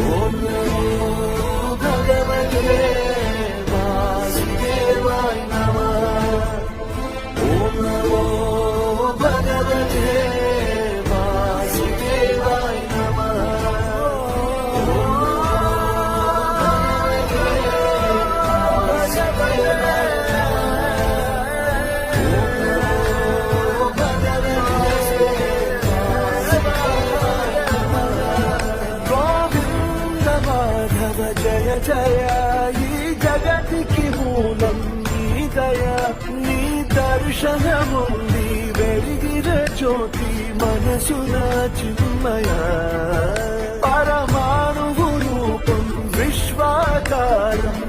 ఓం నమో భగవతే వాసుదేవాయ నమః. ఓం నమో భగవతే వాసుదేవాయ నమః. జయ జయ ఈ జగతికి మూలం నీ దయ, నీ దర్శనముంది వెలిగిన జ్యోతి మనసున చిన్మయ. పరమాణువు రూపం విశ్వాకారం